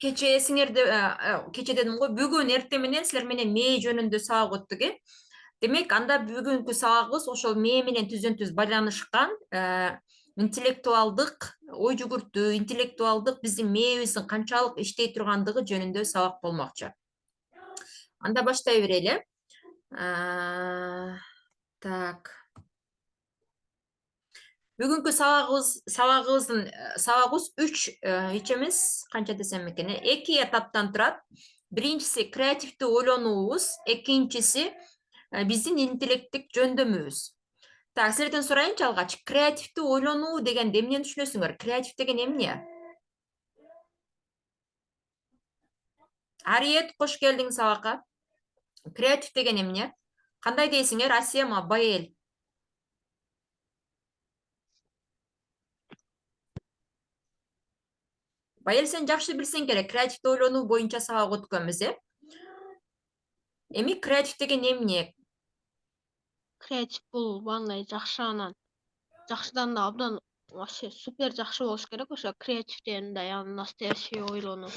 Keçe сиңерди keçe dedim го бүгүн эртең менен силер менен мээ жөнүндө сабак өттүк демек анда бүгүнкү сабагыбыз ошол мээ менен түздөн түз байланышкан интеллектуалдык ой жүгүртүү интеллектуалдык биздин мээбиздин канчалык иштей тургандыгы жөнүндө сабак болмокчу. Анда баштай берели. Так. Бүгүнкү сабагыбыз 3 ичемиз канча десем экен, 2 этаптан турат. Биринчиси креативдүү ойлонуубуз, экинчиси биздин интеллекттик жөндөмүбүз. Так, силерден сурайынчы алгач, креативдүү ойлонуу деген эмнени түшүнөсүңөр? Креатив деген эмне? Ариет, кош келдиң сабакка. Креатив деген эмне? Кандай дейсиңер, Асема, Байел? Байел, сен жакшы билсең керек, креативдүү ойлонуу боюнча сабак өткөнбүз, Эми креатив деген эмне? Креатив бул бандай жакшы анан жакшыдан да абдан вообще супер жакшы болуш керек ошо креатив дегенде настоящий ойлонуу.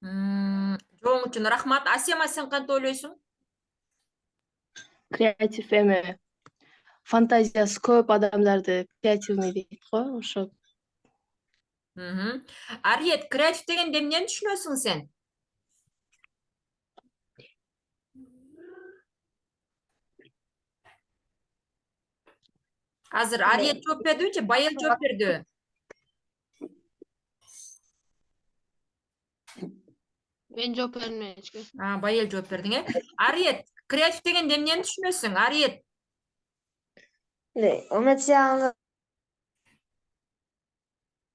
Жооң үчүн рахмат. Асема, сен кантип ойлойсуң? Креатив эми фантазиясы көп адамдарды креативный дейт го, ошо. Ариет, креатив деген эмнени түшүнөсүң сен? Азыр Ариет жооп бердиби же Байел жооп бердиби? Мен жооп бердим эчке. Байел жооп бердиң, Ариет, креатив деген эмнени түшүнөсүң? Ариет. Эмоционалдуу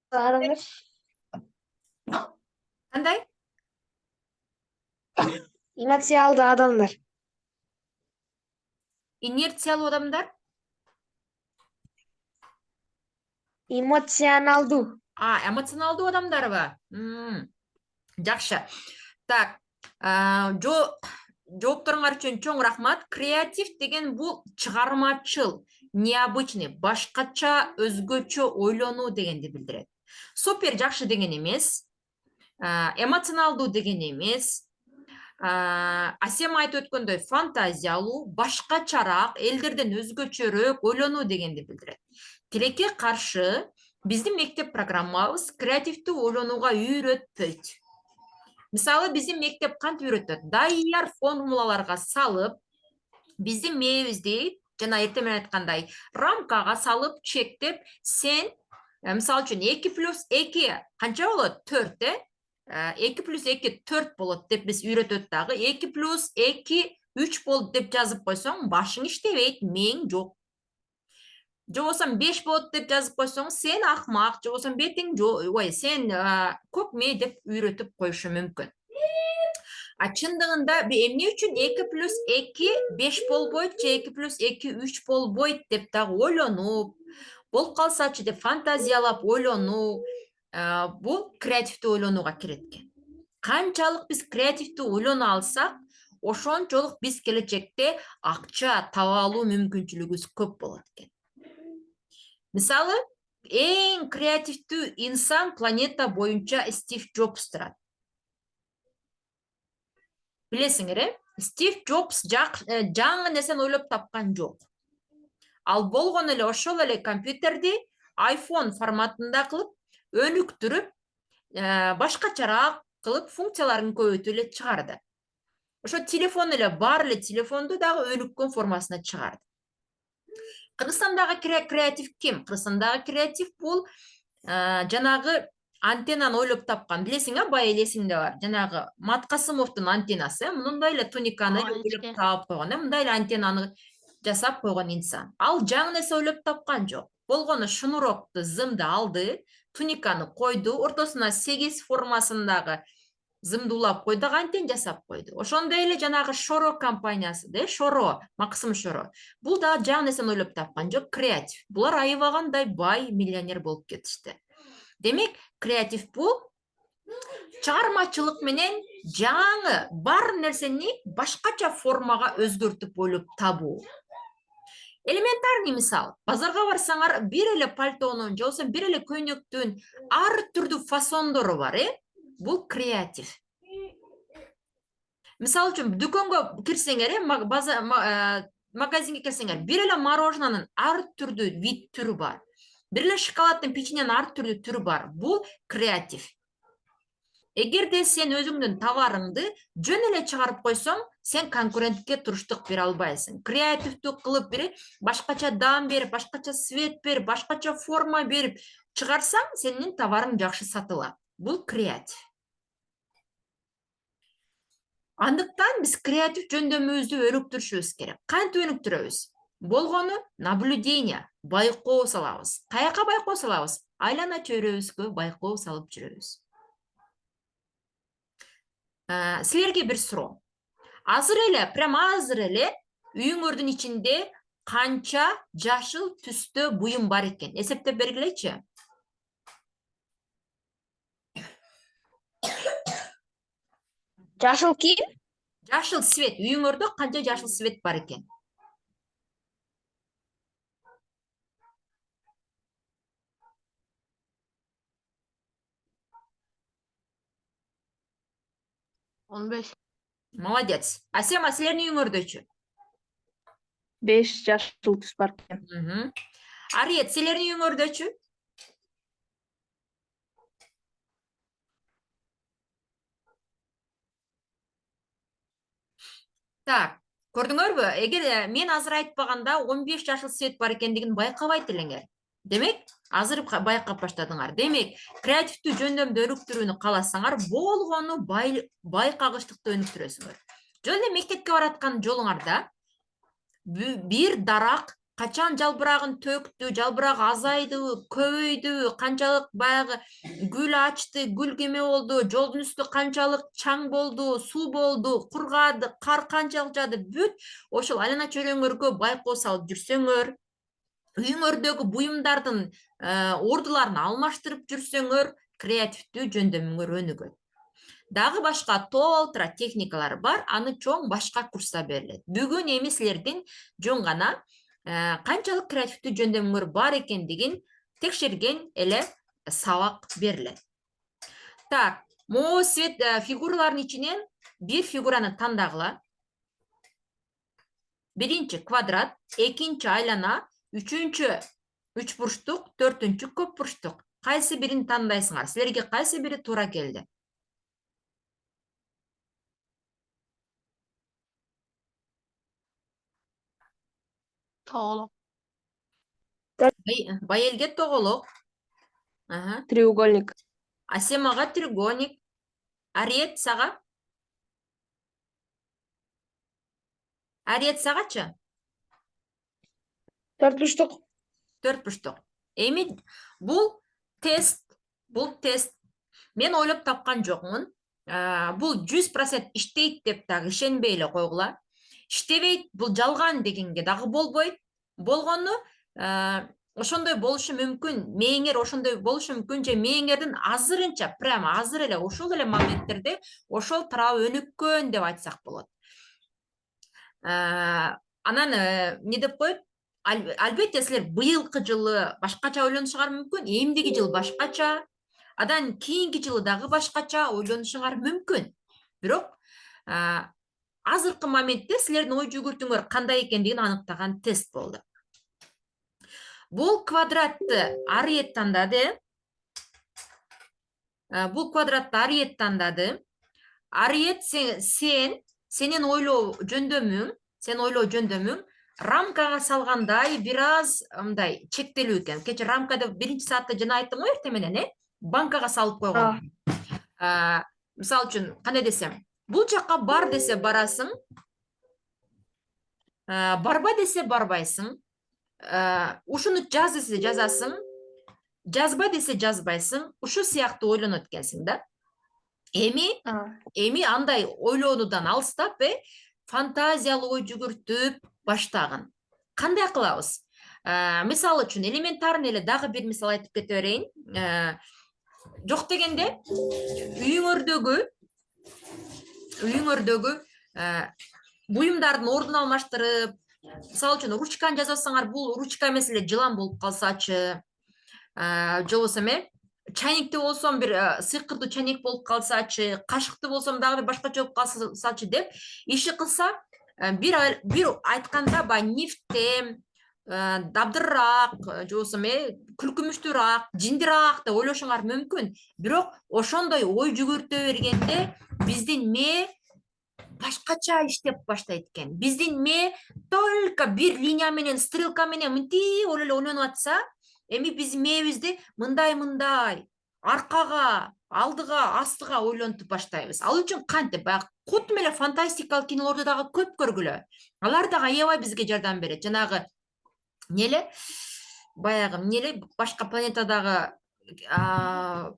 адамдар. Кандай? Эмоционалдуу адамдар. Инерциялуу адамдар? Эмоционалдуу. Эмоционалдуу адамдарбы? Жакшы. Так, жоопторуңар үчүн чоң рахмат. Креатив деген бул чыгармачыл, необычный, башкача, өзгөчө ойлонуу дегенди билдирет. Супер жакшы деген эмес. Эмоционалдуу деген эмес. Асема айтып өткөндөй, фантазиялуу, башкачараак, элдерден өзгөчөрөөк ойлонуу дегенди билдирет. Тилекке каршы, биздин мектеп программабыз креативдүү ойлонууга үйрөтпөйт. Мисалы, биздин мектеп кантип үйрөтөт? Даяр формулаларга салып, биздин мээбизди, жана эртең менен айткандай, рамкага салып, чектеп, сен, мисалы үчүн 2+2 канча болот? 4, 2+2 4 болот деп биз үйрөтөт дагы. 2+2 3 болот деп жазып койсоң, башың иштебейт, мээң жок. Же болсом 5 болот деп жазып койсоң, сен акмак, же болсом бетиң сен көк мээ деп үйрөтүп коюшу мүмкүн. Чындыгында эмне үчүн 2+2 5 болбойт, же 2+2 3 болбойт деп дагы ойлонуп, болуп калсачы деп фантазиялап ойлонуу, бул креативдүү ойлонууга кирет экен. Канчалык биз креативдүү ойлоно алсак, ошончолук биз келечекте акча таба алуу мүмкүнчүлүгүбүз көп болот экен. Мисалы, эң креативдүү инсан планета боюнча Стив Джобс турат. Билесиңер, Стив Джобс жаңы нерсени ойлоп тапкан жок. Ал болгон эле ошол эле компьютерди iPhone форматында кылып, өнүктүрүп, башкачараак кылып, функцияларын көбөйтүп эле чыгарды. Ошо телефон эле, бар эле телефонду дагы өнүккөн формасына чыгарды. Кыргызстандагы креатив ким? Кыргызстандагы креатив бул жанагы антеннаны ойлоп тапкан. Билесиң, Байел эсиңде бар. Жанагы Маткасымовдун антеннасы, мындай эле туниканы ойлоп таап койгон, мындай эле антеннаны жасап койгон инсан. Ал жаңы нерсе ойлоп тапкан жок. Болгону шнурокту, зымды алды, туниканы койду, ортосуна 8 формасындагы зымды улап койду, антен жасап койду. Ошондой эле жанагы Шоро компаниясы, Шоро, Максым Шоро. Бул да жаңы нерсени ойлоп тапкан жок, креатив. Булар айыбагандай бай миллионер болуп кетишти. Демек, креатив бул чыгармачылык менен жаңы бар нерсени башкача формага өзгөртүп ойлоп табуу. Элементарный мисал. Базарга барсаңар, бир эле пальтонун, же болбосо бир эле көйнөктүн ар түрдүү фасондору бар, Бул креатив. Мисал үчүн, дүкөнгө кирсеңер, магазинге кирсеңер, бир эле мороженанын ар түрдүү вид түрү бар. Бир эле шоколаддын печеньенин ар түрдүү түрү бар. Бул креатив. Эгерде сен өзүңдүн товарыңды жөн эле чыгарып койсоң, сен конкурентке туруштук бере албайсың. Креативдүү кылып берип, башкача даам берип, башкача свет берип, башкача форма берип чыгарсаң, сенин товарың жакшы сатылат. Бул креатив. Андыктан биз креатив жөндөмүбүздү өнүктүрүшүбүз керек. Кантип өнүктүрөбүз? Болгону наблюдение, байкоо салабыз. Каяка байкоо салабыз? Айлана чөйрөбүзгө байкоо салып жүрөбүз. Силерге бир суроо. Азыр эле үйүңөрдүн ичинде канча жашыл түстө буюм бар экен? Эсептеп бергилечи. Жашыл кийим? Жашыл свет. Үйүңөрдө канча жашыл свет бар экен? Он беш. Молодец. Асема, силердин үйүңөрдөчү? 5 жашыл түс бар экен. Ариет, силердин үйүңөрдөчү? Так, көрдүңөрбү? Эгер мен азыр айтпаганда 15 жашыл свет бар экендигин байкабайт элеңер. Демек, азыр байкап баштадыңар. Демек, креативдүү жөндөмдү өнүктүрүүнү кааласаңар, болгону байкагычтыкты өнүктүрөсүңөр. Жөн эле мектепке бараткан жолуңарда бир дарак качан жалбырагын төктү, жалбырагы азайдыбы, көбөйдүбү, канчалык баягы гүл ачты, гүл кеме болду, жолдун үстү канчалык чаң болду, суу болду, кургады, кар канчалык жаады, бүт ошол айлана чөйрөңөргө байкоо салып жүрсөңөр, үйүңөрдөгү буюмдардын ордуларын алмаштырып жүрсөңөр, креативдүү жөндөмүңөр өнүгөт. Дагы башка толтура техникалар бар, аны чоң башка курста берилет. Бүгүн эми силердин жөн гана канчалык креативдүү жөндөмүңөр бар экендигин текшерген эле сабак берилет. Так, могу свет фигуралардын ичинен бир фигураны тандагыла. Биринчи квадрат, экинчи айлана, үчүнчү үч бурчтук, төртүнчү көп бурчтук. Кайсы бирин тандайсыңар? Силерге кайсы бири туура келди? Тоголок. Байелге тоголок. Треугольник. Асемага треугольник. Ариет сага? Ариет сагачы? Төрт бурчтук. Төрт бурчтук. Эми бул тест. Мен ойлоп тапкан жокмун. Бул 100% иштейт деп дагы ишенбей эле койгула. Иштебейт, бул жалган дегенге дагы болбойт. Болгону ошондой болушу мүмкүн, мээңер ошондой болушу мүмкүн, же мээңердин азырынча, прямо азыр эле ошол эле моменттерде ошол тарабы өнүккөн деп айтсак болот. Анан эмне деп коет? Албетте силер быйылкы жылы башкача ойлонушуңар мүмкүн, эмдиги жыл башкача, адан кийинки жылы дагы башкача ойлонушуңар мүмкүн. Бирок азыркы моментте силердин ой жүгүртүүңөр кандай экендигин аныктаган тест болду. Бул квадратты Ариет тандады. Ариет, сенин ойлоо жөндөмүң рамкага салгандай бир аз мындай чектелүү экен. Кече рамкада биринчи саатта жана айттым го эртең менен, банкага салып койгон. Мисалы үчүн, кандай десем, бул жакка бар десе барасың, барба десе барбайсың, ушуну жаз десе жазасың, жазба десе жазбайсың, ушу сыяктуу ойлонот экенсиң да. Эми андай ойлонуудан алыстап, фантазиялуу ой жүгүртүп баштагын. Кандай кылабыз? Мисалы үчүн, элементарный эле дагы бир мисал айтып кете берейин. Жок дегенде, үйүңөрдөгү буюмдардын ордун алмаштырып, Мисалы үчүн ручканы жасасаңар, бул ручка меселе жылан болуп калсачы, же болбосо чайникте болсом бир сыйкырдуу чайник болуп калсачы, кашыкты болсом дагы бир башкача болуп калсачы деп иши кылса, бир айтканда баягы нифтем, дабдырраак, же болбосо күлкүмүштүүраак, жиндираак деп ойлошуңар мүмкүн. Бирок ошондой ой жүгүртө бергенде биздин мээ башкача иштеп баштайт экен. Биздин мээ только бир линия менен, стрелка менен мынтип ойлонуп атса, эми биз мээбизди мындай аркага, алдыга, астыга ойлонтуп баштайбыз. Ал үчүн кантип баягы кут менен фантастикалык кинолорду дагы көп көргүлө. Алар дагы аябай бизге жардам берет. Жанагы баягы башка планетадагы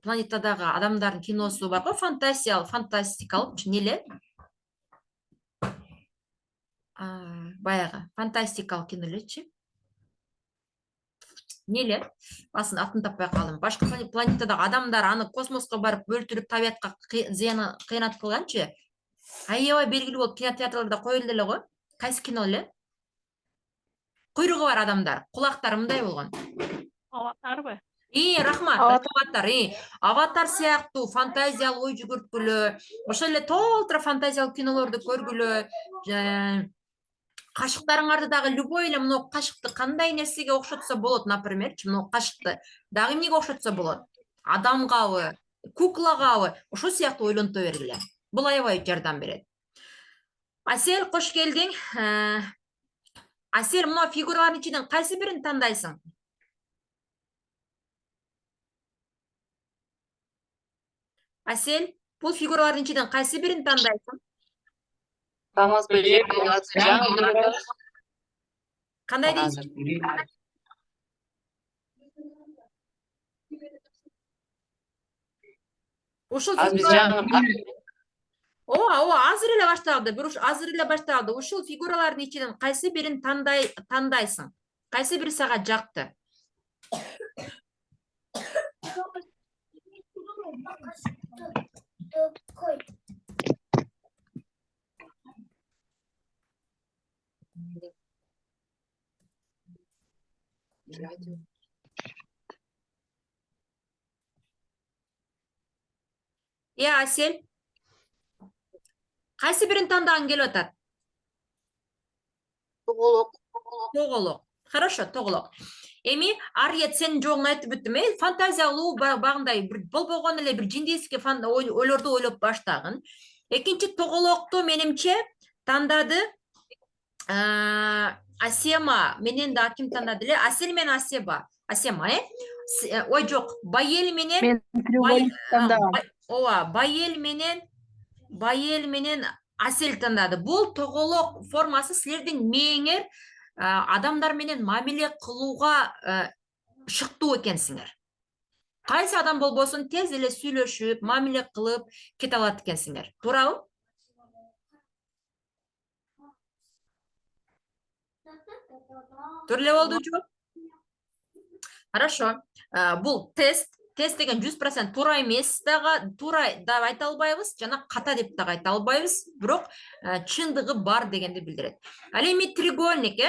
адамдардын киносу бар го, фантастикалык баягы фантастикалык кино элечи. Асын атын таппай калдым. Башка планетадагы адамдар аны космоско барып өлтүрүп табиятка кыянат кылганчы. Аябай белгилүү болуп кинотеатрларда коюлду эле го. Кайсы кино эле? Куйругу бар адамдар, кулактары мындай болгон. Аватарбы? Рахмат, Аватар. Аватар сыяктуу фантазиялык ой жүгүрткүлө, ошол эле толтура фантазиялык кинолорду көргүлө. Кашыктарыңарды дагы любой эле мына кашыкты кандай нерсеге окшотсо болот, например, мына кашыкты дагы эмнеге окшотсо болот? Адамгабы, куклагабы, ошол сыяктуу ойлонто бергиле. Бул аябай жардам берет. Асель, кош келдиң. Асель, мына фигуралардын ичинен кайсы бирин тандайсың? Асель, бул фигуралардын ичинен кайсы бирин тандайсың? Кандай дейсиң? Ушул азыр эле башталды. Ушул фигуралардын ичинен кайсы бирин тандайсың? Кайсы бири сага жакты? Асель, кайсы бирин тандагың келип атат? Тоголок. Хорошо, тоголок. Эми арыет сенин жоогуңду айтып бүттүм. Фантазиялуу багындай болбогон эле бир жиндейский ойлорду ойлоп баштагын. Экинчи тоголокту менимче тандады Асема менен да ким тандады эле? Асель менен Асема, ой жок, Байел менен Мен треугольник тандагам. Байел менен Асель тандады. Бул тоголок формасы силердин мээңер адамдар менен мамиле кылууга шыктуу экенсиңер. Кайсы адам болбосун тез эле сүйлөшүп, мамиле кылып кете алат экенсиңер. Туурабы? Туура эле болдучу? Хорошо. Бул тест деген 100% туура эмес дагы, туура да айта албайбыз, жана ката деп дагы айта албайбыз, бирок чындыгы бар дегенди билдирет. Ал эми треугольник,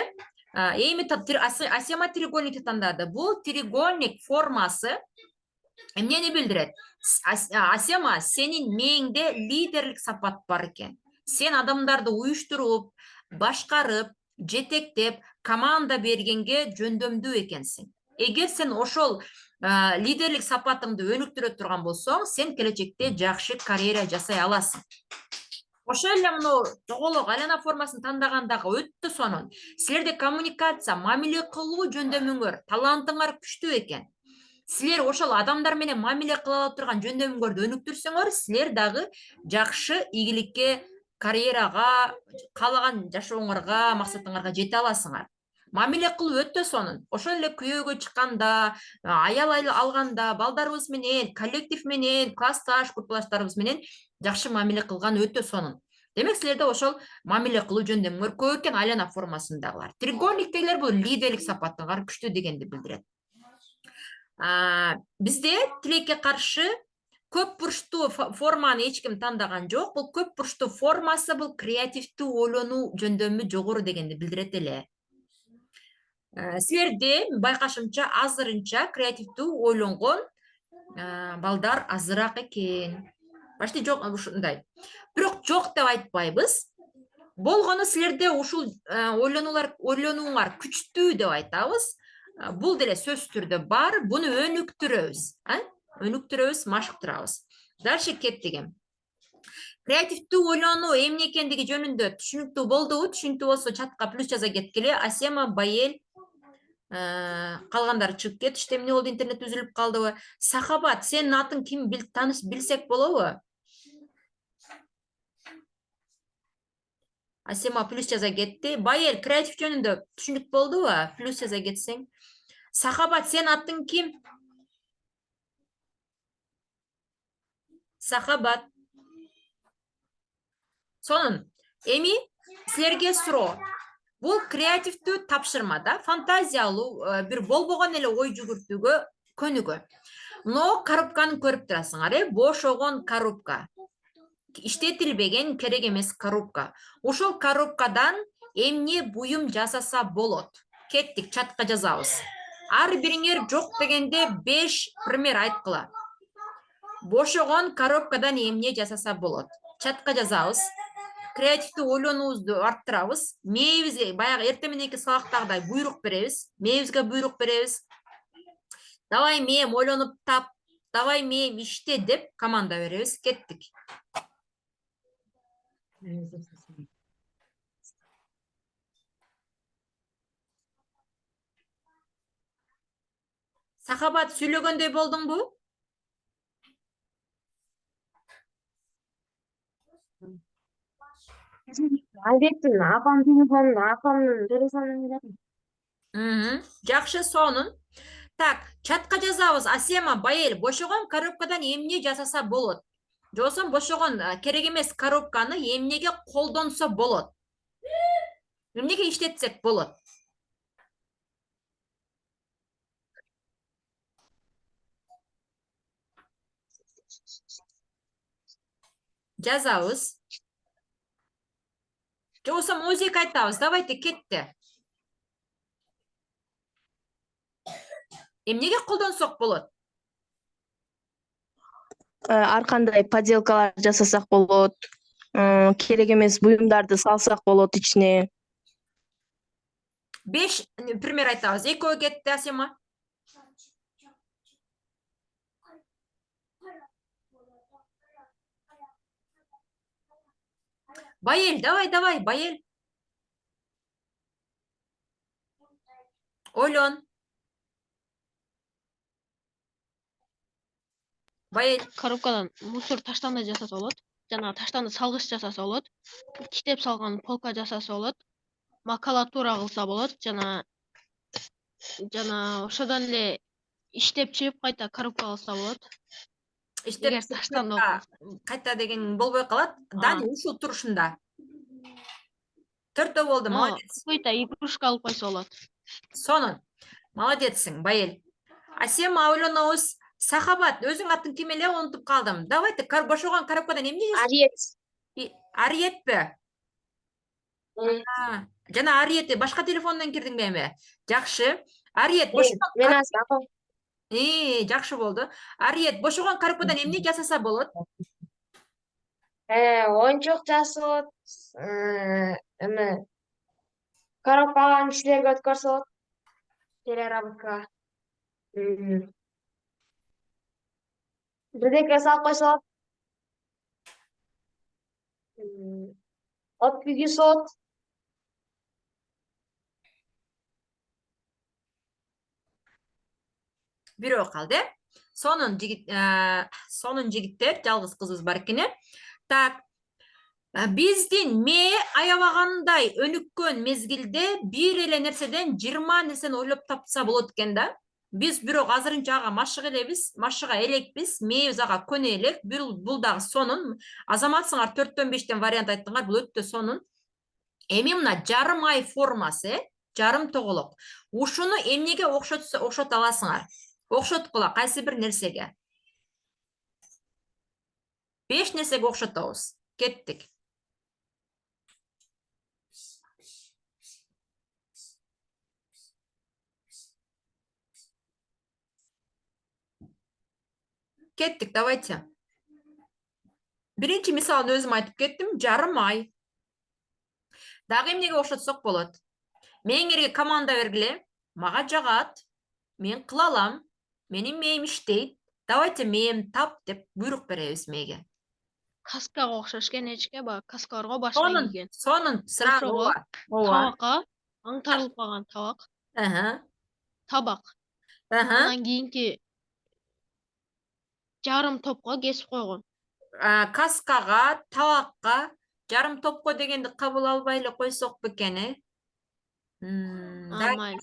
Асема треугольникти тандады. Бул треугольник формасы эмнени билдирет? Асема, сенин мээңде лидерлик сапат бар экен. Сен адамдарды уюштуруп, башкарып, жетектеп, команда бергенге жөндөмдүү экенсиң. Эгер сен ошол лидерлик сапатыңды өнүктүрө турган болсоң, сен келечекте жакшы карьера жасай аласың. Ошол эле мына тоголок айлана формасын тандагандагы өтө сонун. Силерде коммуникация, мамиле кылуу жөндөмүңөр, талантыңар күчтүү экен. Силер ошол адамдар менен мамиле кыла ала турган жөндөмүңөрдү өнүктүрсөңөр, силер дагы жакшы ийгиликке, карьерага, каалаган жашооңорго, максатыңарга жете аласыңар. Мамиле кылуу өтө сонун. Ошол эле күйөөгө чыкканда, аял алганда, балдарыбыз менен, коллектив менен, классташ, группалаштарыбыз менен жакшы мамиле кылган өтө сонун. Демек, силерде ошол мамиле кылуу жөндөмүңөр көп экен айлана формасындагылар. Треугольниктегилер бул лидерлик сапатыңар күчтүү дегенди билдирет. Бизде тилекке каршы Көп бурчтуу форманы эч ким тандаган жок. Бул көп бурчтуу формасы бул креативдүү ойлонуу жөндөмү жогору дегенди билдирет эле. Силерде байкашымча азырынча креативдүү ойлонгон балдар азыраак экен. Башты жок ушундай. Бирок жок деп айтпайбыз. Болгону силерде ушул ойлонууңар күчтүү деп айтабыз. Бул деле сөз түрдө бар. Буну өнүктүрөбүз. Өнүктүрөбүз, машыктырабыз. Дальше кеттик. Креативдүү ойлонуу эмне экендиги жөнүндө түшүнүктүү болдубу? Түшүнүктүү болсо чатка плюс жаза кеткиле. Асема, Байел, калгандары чыгып кетишти. Эмне болду, интернет үзүлүп калдыбы? Сахабат, сенин атың ким билсек болобу? Асема плюс жаза кетти. Байел, креатив жөнүндө түшүнүк болдубу? Плюс жаза кетсең. Сахабат, сенин атың ким? Сахабат. Сонун, эми силерге суроо. Бул креативдүү тапшырмада фантазиялуу бир болбогон эле ой жүгүртүүгө көнүгө. Но коробканы көрүп турасыңар, бошогон коробка. Иштетилбеген, керек эмес коробка. Ошол коробкадан эмне буюм жасаса болот? Кеттик, чатка жазабыз. Ар бириңер жок дегенде 5 пример айткыла. Бошогон коробкадан эмне жасаса болот? Чатка жазабыз. Креативдүү ойлонуубузду арттырабыз. Мээбизге баягы эртең мененки сабактагыдай буйрук беребиз. Мээбизге буйрук беребиз. Давай мээм ойлонуп тап, давай мээм иште деп команда беребиз. Кеттик. Сахабат, сүйлөгөндөй болдуңбу? Албеттин апамдын телефонун берем. Жакшы, сонун. Так, чатка жазабыз. Асема, Байел, бошогон коробкадан эмне жасаса болот? Жосун бошогон керек эмес коробканы эмнеге колдонсо болот? Эмнеге иштетсек болот? Жазабыз. Жосун музыка айтабыз. Давайте, кетти. Эмнеге колдонсок болот? Ар кандай поделкалар жасасак болот. Керек эмес буюмдарды салсак болот ичине. 5 пример айтабыз. Экөө кетти, Асема. Байел, давай, Байел. Ойлон. Байел. Коробкадан мусор таштанды жасаса болот. Жана таштанды салгыч жасаса болот. Китеп салган полка жасаса болот. Макулатура кылса болот. Жана ошодон эле иштеп чыгып кайта коробка кылса болот. Эгер таштанды кайта деген болбой калат. Дани ушул турушунда. 4 болду, молодец. Какой-то игрушка алып койсо болот. Сонун. Молодецсиң, Байел. Асема, ойлонобуз. Сахабат, өзүң атын ким эле, унутуп калдым. Давайте, бошогон коробкадан эмне жасайсың? Ариетпи? Жана Ариет башка телефондон кирдиңби эми? Жакшы. Ариет, бошогон. Мен апам. Жакшы болду. Ариет, бошогон коробкадан эмне жасаса болот? Оюнчук жасап, эме коробкаларын кишилерге өткөрсө болот. Переработка. Бирдеке салып койсо болот. От күйгүзсө болот. Бирөө калды. Сонун жигиттер, жалгыз кызыбыз бар экен. Так, биздин мээ аябагандай өнүккөн мезгилде бир эле нерседен 20 нерсени ойлоп тапса болот экен да. Биз бирок азырынча ага машыга элекпиз, мээбиз ага көнө элек. Бул дагы сонун. Азаматсыңар 4-төн 5тен вариант айттыңар, бул өтө сонун. Эми мына жарым ай формасы, жарым тоголок. Ушуну эмнеге окшота аласыңар? Окшоткула кайсы бир нерсеге. 5 нерсеге окшотобуз. Кеттик. Кеттик, давайте. Биринчи мисалын өзүм айтып кеттим, жарым ай. Дагы эмнеге окшотсок болот? Меңерге команда бергиле, мага жагат, мен кыла алам, менин мээм иштейт. Давайте мээм тап деп буйрук беребиз мээге. Каскага окшош кенечке баягы каскаларга башка кийген. Сонун сырагы Ошого ооба. табакка аңтарылып калган табак, табак. Андан кийинки жарым топко кесип койгон. Каскага, табакка, жарым топко дегенди кабыл албай эле койсок бекен, Майли.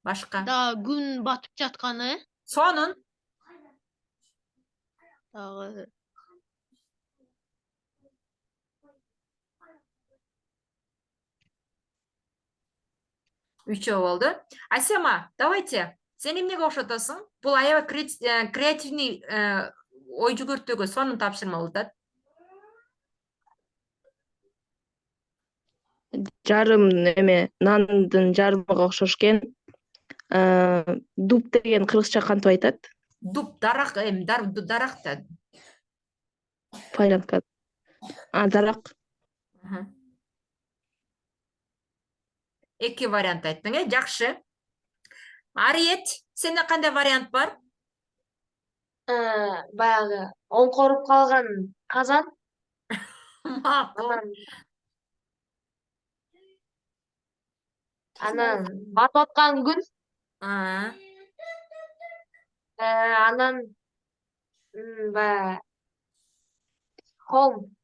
башка. Да күн батып жатканы Сонун дагы үчөө болду. Асема, давайте. Сен эмнеге окшотосуң? Бул аябай креативный ой жүгүртүүгө сонун тапшырма болуп атат. Жарым эме нандын жарымыга окшош экен. Дуб деген кыргызча кантип айтат? Дуб, дарак, дарак да. Понятно. Дарак. Эки вариант айттың, жакшы. Ариет, сенде кандай вариант бар? Баягы оңкоруп калган казан. Макул. Анан батып аткан күн. Анан баягы холм.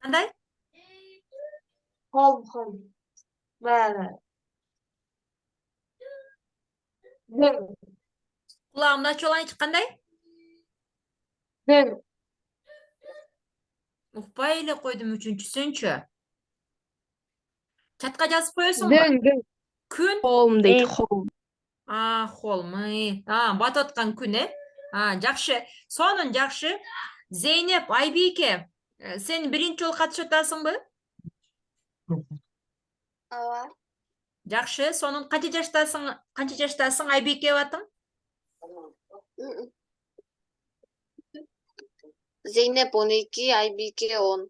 Кандай? Холм. Баягы дөң. Кулагымды ачып алайынчы, кандай? Дөң. Укпай эле койдум үчүнчүсүнчү. Чатка жазып коесуңбу? Дөң. Күн? Холм дейт, холм. Холм. Батып аткан күн, жакшы. Сонун жакшы. Зейнеп, Айбике, сен биринчи жолу катышып атасыңбы? Ооба. Жакшы. Сонун канча жаштасың, Айбике батың? Зейнеп 12, Айбике 10.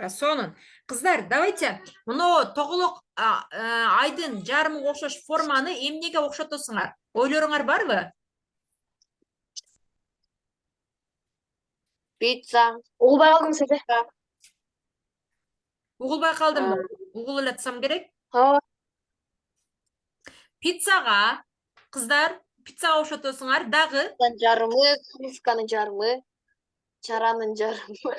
Сонун. Кыздар, давайте мына тоголок айдын жарымыга окшош форманы эмнеге окшотосуңар? Ойлоруңар барбы? Пицца. Угулбай калдым сизе. Угулбай калдымбы? Угулуп атсам керек. Ооба. Пиццага, кыздар, пиццага окшотосуңар, дагы Жарымы, кружканын жарымы, чаранын жарымы.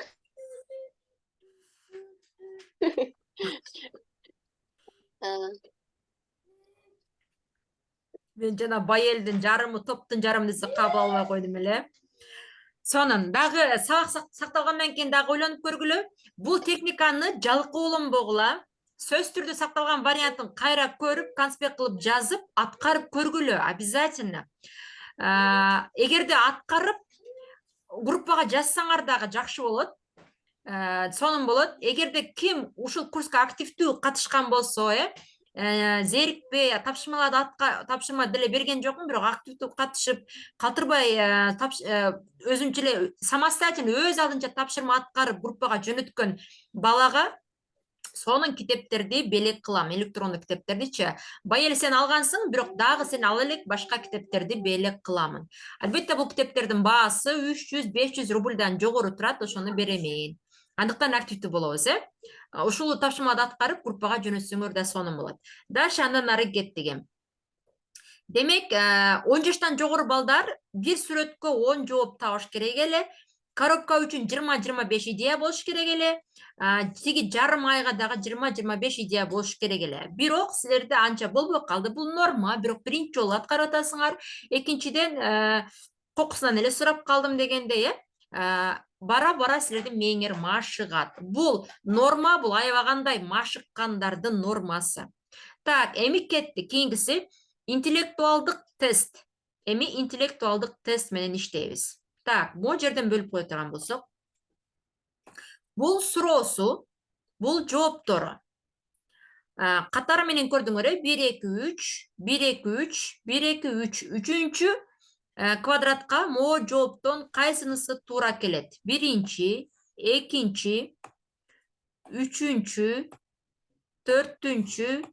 мен жана бай элдин жарымы, топтун жарымы десе кабыл албай койдум эле. Сонун, дагы сабак сакталгандан кийин дагы ойлонуп көргүлө. Бул техниканы жалкы уланбогула. Сөз түрдө сакталган вариантын кайра көрүп, конспект кылып жазып, аткарып көргүлө, обязательно. Эгерде аткарып группага жазсаңар дагы жакшы болот. Сонун болот. Эгерде ким ушул курска активдүү катышкан болсо, зерикпей, тапшырма деле берген жокмун, бирок активдүү катышып, калтырбай өзүнчө эле самостоятельно өз алдынча тапшырма аткарып группага жөнөткөн балага сонун китептерди белек кылам, электрондук китептердичи. Бай эле сен алгансың, бирок дагы сен ала элек башка китептерди белек кыламын. Албетте бул китептердин баасы 300-500 рубльдан жогору турат, ошону беремейин. Андыктан активдүү болобуз, ушул тапшырманы аткарып группага жөнөтсөңөр да сонун болот. Дальше андан ары кеттик. Демек, 10 жаштан жогору балдар бир сүрөткө 10 жооп табыш керек эле. Коробка үчүн 20-25 идея болуш керек эле. Тиги жарым айга дагы 20-25 идея болуш керек эле. Бирок силерде анча болбой калды. Бул норма, бирок биринчи жолу аткарып атасыңар. Экинчиден, кокусунан эле сурап калдым дегендей, бара-бара силердин мээңер машыгат. Бул норма, бул аябагандай машыккандардын нормасы. Так, эми кетти. Кийинкиси интеллектуалдык тест. Эми интеллектуалдык тест менен иштейбиз. Так, бул жерден бөлүп кое турган болсок. Бул суроосу, бул жооптору. Катары менен көрдүңөр, 1, 2, 3, 1, 2, 3, 1, 2, 3. Үчүнчү квадратка могу жооптон кайсынысы туура келет? Биринчи, экинчи, үчүнчү, төртүнчү,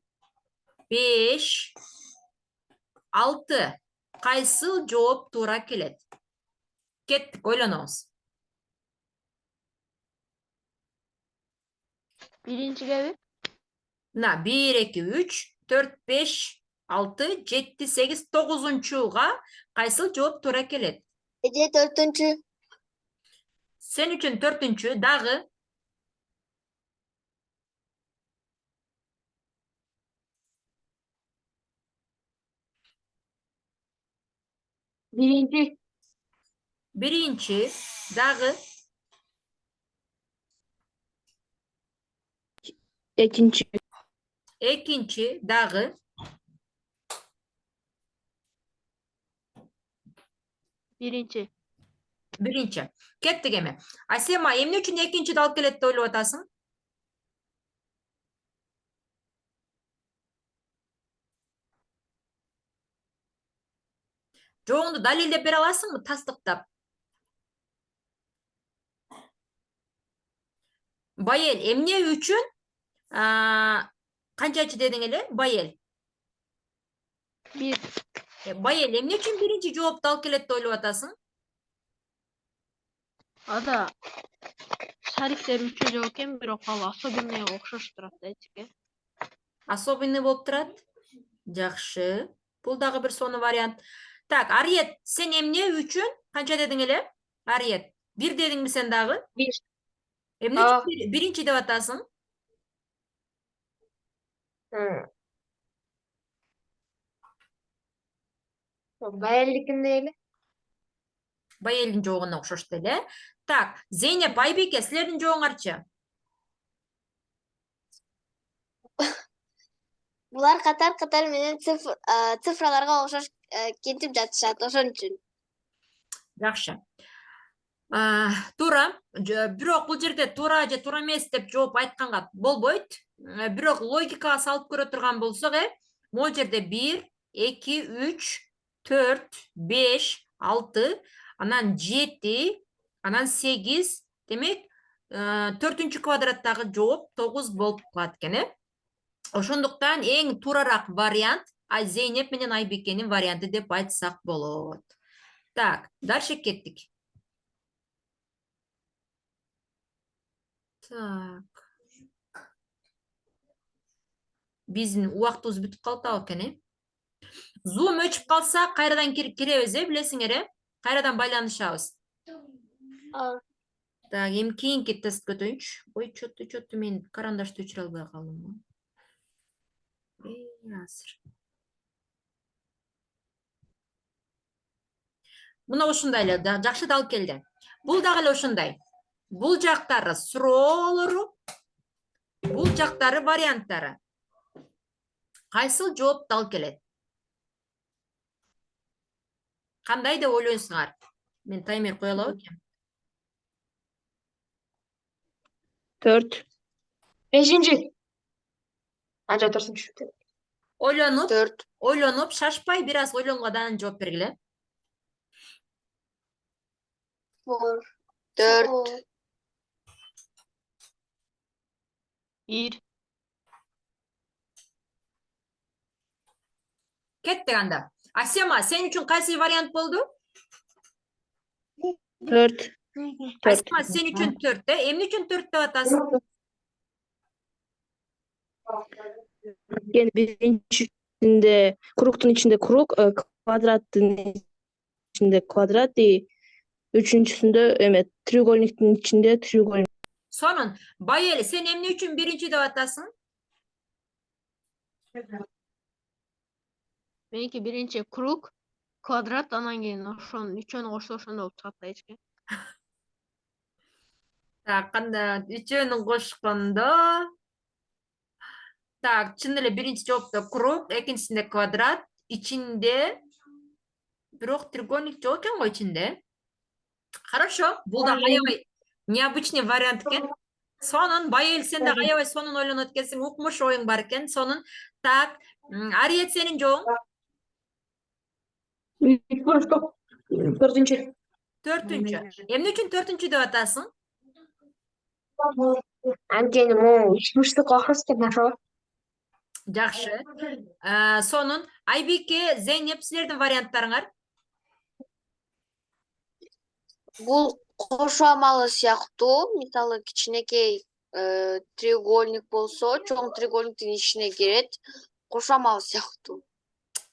5, 6. Кайсыл жооп туура келет? Кеттик, ойлонобуз. Биринчиге 1, 2, 3, 4, 5, 6, 7, 8, 9-га кайсыл жооп туура келет? Эже төртүнчү. Sen üçün 4-cü dağı. Birinci. Birinci dağı. Экинчи. İkinci dağı. биринчи. Birinci. Kettik emi. Asema, emne üçün ikinci dal kelette oylu atasın? Жоğunu dalilde bir alasın mı? Taslıkta. Bayel, emne üçün kançaçı dedin ele? Bayel. Бир. Bayel, emne üçün birinci cevap dal kelette oylu atasın? Ада шариктер үчөө жок экен, бирок ал особенный окшош турат да эчке. Особенный болып тұрады. Жақшы. Бұл дағы бір соны вариант. Так, Арiyet, sen emne üçün қанша дедің еле? Арiyet, 1 дедің бі сен дағы? 1. Emne üçün birinci деп атасың? Bayellikinde eli. Байелдің жоғына ұқсаш деле. Так, Zeynep, Айбеке, сілердің жоғыңарчы? Булар катар менен цифраларга окшош кентип жатышат, ошон үчүн. Жақшы. Тура, бирок бұл жерде тура же тура эмес деп жооп айтканга болбойт. Бирок логикага салып көрө турган болсок, могул жерде 1, 2, 3, 4, 5, 6, анан 7, анан 8, демек 4-cü квадраттагы жооп 9 болуп калат экен. Ошондуктан эң туурарак вариант Zeynep менен Айбекенин варианты деп айтсак болот. Так, дальше кеттик. Так. Биздин убактыбыз бүтүп калды экен. Zoom өчүп калса, кайрадан киребиз, билесиңер, кайрадан байланышабыз. Так, эми кийинки тест көтөйүнчү. Ой, чөтү мен карандашты өчүрө албай калдым. Азыр. Мына ушундай эле, жакшы дал келди. Бул дагы эле ушундай. Бул жактары суроолору, бул жактары варианттары. Кайсыл жооп дал келет? Кандай деп ойлойсуңар? Мен таймер кое алам экен. 4. Beşinci. Anca dördüncü. Ойлонуп, шашпай, бир аз ойлонгодан жооп бергиле. 4. 1. Кеттик анда. Асема, сен үчүн кайсы вариант болду? 4. Асема, сен үчүн 4, эмне үчүн 4 деп атасың? Yani birincinde kruktun içinde kruk, kvadratın içinde kvadrat, üçüncüsünde treugolniktin içinde treugolnik. Sonun, Bayeli, sen emne üчүн birinci деп атасың? Меники биринчи круг, квадрат, анан кийин ошонун үчөөнү кошсо ошондой болуп чыгат да эчке. Так, кандай үчөөнү кошкондо. Так, чын эле биринчи жоопто круг, экинчисинде квадрат, ичинде бирок треугольник жок экен го ичинде. Хорошо, бул да аябай необычный вариант экен. Сонун байел сен de аябай сонун ойлонот экенсиң, укмуш оюң бар экен. Сонун. Так, Ариет сенин жооң? Төртүнчү. Төртүнчү. Эмне үчүн төртүнчү деп атасың? Анткени могу ичмиштик акырыс деп ошого. Жакшы. Сонун. Айбике, Зейнеп, силердин варианттарыңар? Бул кошомалы сыяктуу, мисалы кичинекей треугольник болсо, чоң треугольниктин ичине кирет. Кошомалы сыяктуу.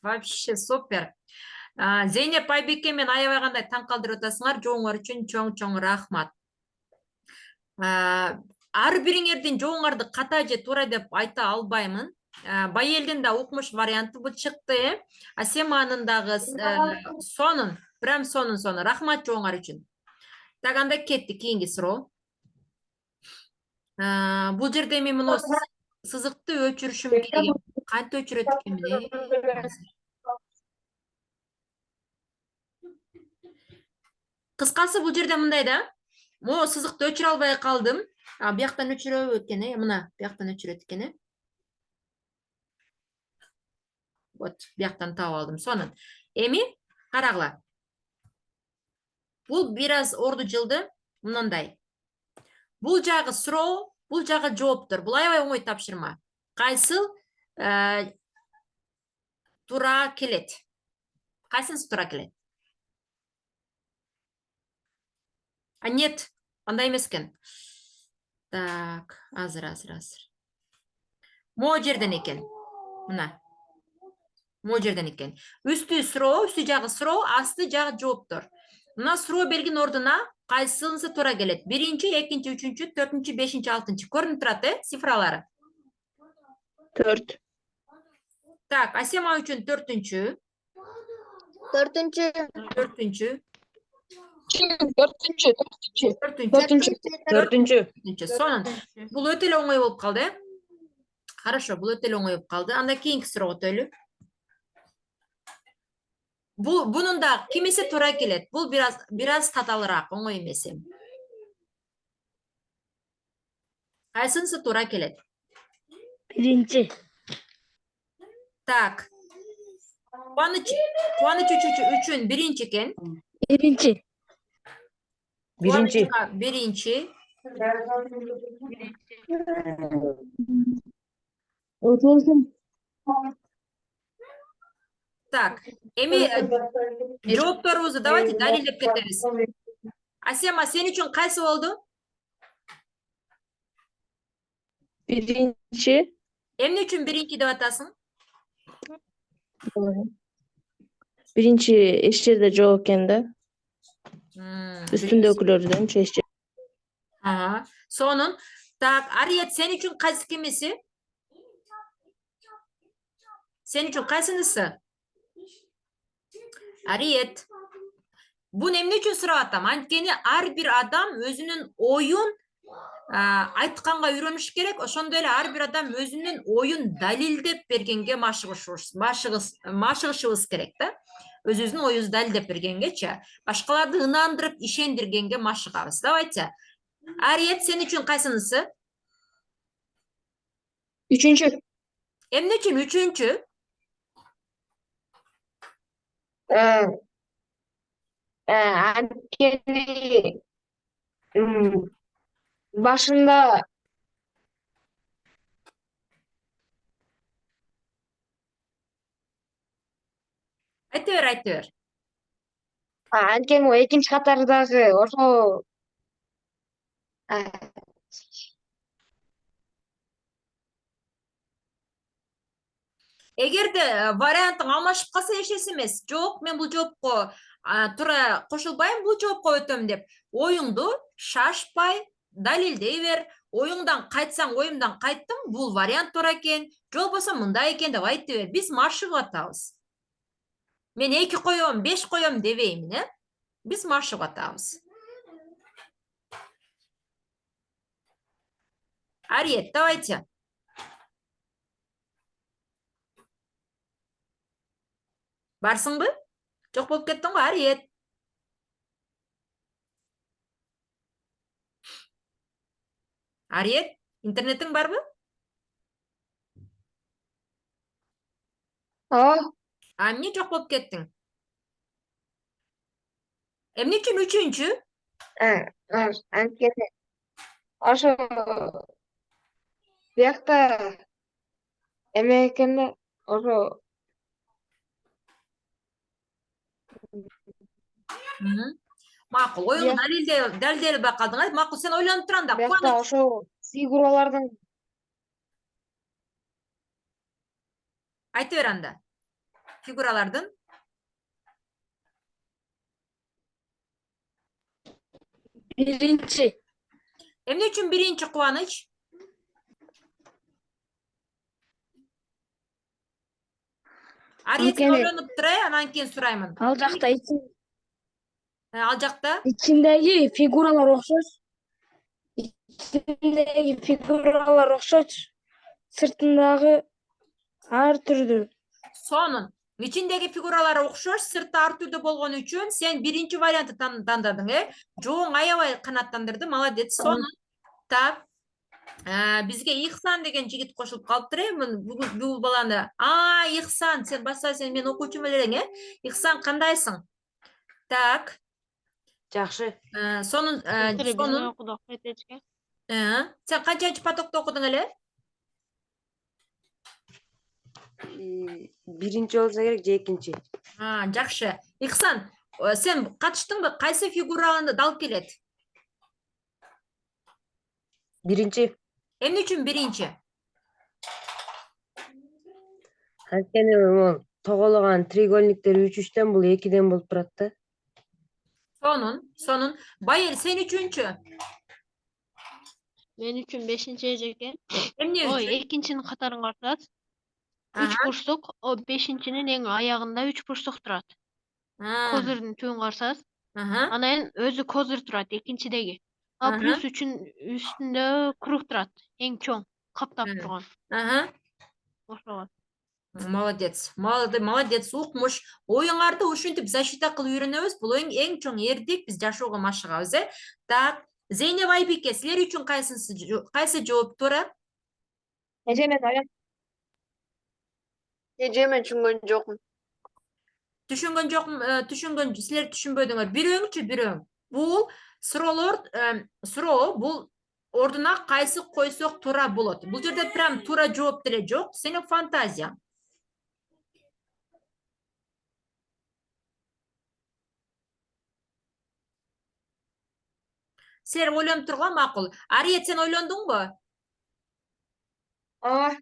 Вообще супер. Зейнеп, Айбике мен аябай кандай таң калтырып атасыңар. Жооңор үчүн чоң рахмат. Ар бириңердин жооңарды ката же туура деп айта албаймын. Байелдин да укмуш варианты бул чыкты. Асеманын дагы сонун, прям сонун. Рахмат жооңор үчүн. Так, анда кетти кийинки суроо. Бул жерде мен муну сызыкты өчүрүшүм керек. Кантип өчүрөт экенмин? Кыскасы бул жерде мындай да. Могу сызыкты өчүрө албай калдым. Бияктан өчүрөбү экен, мына бияктан өчүрөт экен. Вот, бияктан таап алдым. Сонун. Эми карагыла. Бул бир аз орду жылды. Мындай. Бул жагы суроо, бул жагы жооптор. Бул аябай оңой тапшырма. Кайсыл туура келет? Кайсынысы туура келет? Нет, андай эмес экен. Так, азыр. Могу жерден экен. Мына. Могу жерден экен. Үстү суроо, үстү жагы суроо, асты жагы жооптор. Мына суроо берген ордуна кайсынысы туура келет? Биринчи, экинчи, үчүнчү, төртүнчү, бешинчи, алтынчы. Көрүнүп турат, цифралары? 4. Так, Асема үчүн төртүнчү. Төртүнчү. Төртүнчү. Сонун. Бул өтө эле оңой болуп калды, Хорошо, бул өтө эле оңой болуп калды. Анда кийинки суроого өтөлү. Bunun da kimisi tуура келет. Бул biraz таталыраак, оңой эмес. Кайсынысы туура келет? Биринчи. Так. Кубаныч үчүн биринчи экен. Биринчи. Биринчи. Так. Эми жоопторубузду давайте далилдеп кетебиз. Асема, сен үчүн кайсы болду? Биринчи. Эмне үчүн биринчи деп атасың? Биринчи эч жерде жок экен да. Үстүндөгүлөрдөн эч жерде. Сонун. Так, Ариет, сен үчүн кайсы кимиси? Сен үчүн кайсынысы? Ариет. Буну эмне үчүн сурап атам? Анткени ар бир адам өзүнүн оюн айтканга үйрөнүш керек. Ошондой эле ар бир адам өзүнүн оюн далилдеп бергенге машыгышыбыз керек да. Өзүбүздүн оюбузду далилдеп бергенгечи, башкаларды ынандырып, ишендиргенге машыгабыз. Давайте. Ариет, сен үчүн кайсынысы? Үчүнчү. Эмне үчүн үчүнчү? Анткени башында Айта бер. анткени экинчи катардагы ошо Эгерде вариантың алмашып калса эч нерсе эмес. Жок, мен бул жоопко туура кошулбайм, бул жоопко өтөм деп. Оюңду шашпай далилдей бер. Оюңдан кайтсаң, оюмдан кайттым, бул вариант туура экен. Же болбосо мындай экен деп айтып бер. Биз машыгып атабыз. Мен 2 коем, 5 коем дебеймин, Биз машыгып атабыз. Ариет, давайте. Барсыңбы? Жок болуп кеттиң го, Ариет. Арет, интернетиң барбы? Ооба. Эмне жок болуп кеттиң? Эмне үчүн үчүнчү? Анткени ошо биякта эме экен да, ошо Макул, оюңду Бияк- далилдей бакалдың. Макул, сен ойлонуп тур анда. биякта Кубаныч. ошо фигуралардын Айта бер анда. Фигуралардын. Биринчи. Эмне үчүн биринчи, Кубаныч? Арет, сен Анткени- ойлонуп тур, анан кийин сураймын. Ал жакта Ал жакта? ичиндеги фигуралар окшош. Ичиндеги фигуралар окшош. Сыртындагы ар түрдүү. Сонун. Ичиндеги фигуралар окшош, сырты ар түрдүү болгон үчүн сен биринчи вариантты тандадың, Жооң аябай канааттандырды, молодец. Сонун. Так. Бизге Ихсан деген жигит кошулуп калыптыр, бул баланы. Ихсан, сен баса, сен менин окуучум элең, Ихсан, кандайсың? Так. Жакшы. Сонун, Биздин окудук кетечке. Сен канчанчы потокто окудуң эле? Биринчи болсо керек же экинчи. Жакшы. Ихсан, сен катыштыңбы? Кайсы фигураны дал келет? Биринчи. Эмне үчүн биринчи? Анткени могу тогологон треугольниктер 3-3төн бул 2ден болуп турат да. Сонун. Байел, сен үчүнчү? Мен үчүн 5-чи эжеке. Эмне Ой, үчүн? 2-чинин катарын карасат. 3 бурчтук, о 5-чинин эң аягында 3 бурчтук турат. Козырдын түбүн карасат. Анан өзү козыр турат 2-чидеги. Плюс 3-ün үстүндө круг турат, эң чоң, каптап турган. Ошого. Молодец. Молодец, укмуш. Оюңарды ушинтип защита кылып үйрөнөбүз. Бул эң чоң эрдик, биз жашоого машыгабыз, Так, Зейнеп Айбике, силер үчүн кайсы жооп туура? эже мен ойлонуп Эже мен түшүнгөн жокмун. Силер түшүнбөдүңөр. Бирөөңчү. Бул суроо, бул ордуна кайсы койсок туура болот. Бул жерде прям туура жооп деле жок, сенин фантазияң. Силер ойлонуп турган макул. Арет, сен ойлондуңбу? ооба.